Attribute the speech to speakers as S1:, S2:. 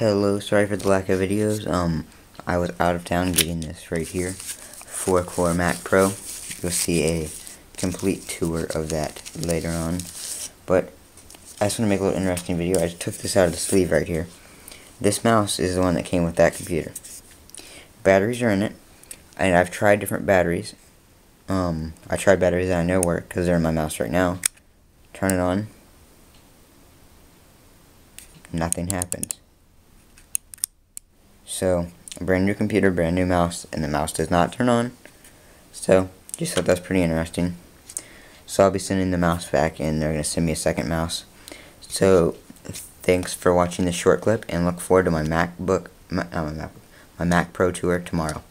S1: Hello, sorry for the lack of videos. I was out of town getting this right here, 4-core Mac Pro. You'll see a complete tour of that later on. But I just want to make a little interesting video. I just took this out of the sleeve right here. This mouse is the one that came with that computer. Batteries are in it, and I've tried different batteries. I tried batteries that I know work because they're in my mouse right now. Turn it on. Nothing happens. So, a brand new computer, brand new mouse, and the mouse does not turn on. So, just thought that's pretty interesting. So I'll be sending the mouse back, and they're going to send me a second mouse. So, thanks for watching this short clip, and look forward to my Mac Pro tour tomorrow.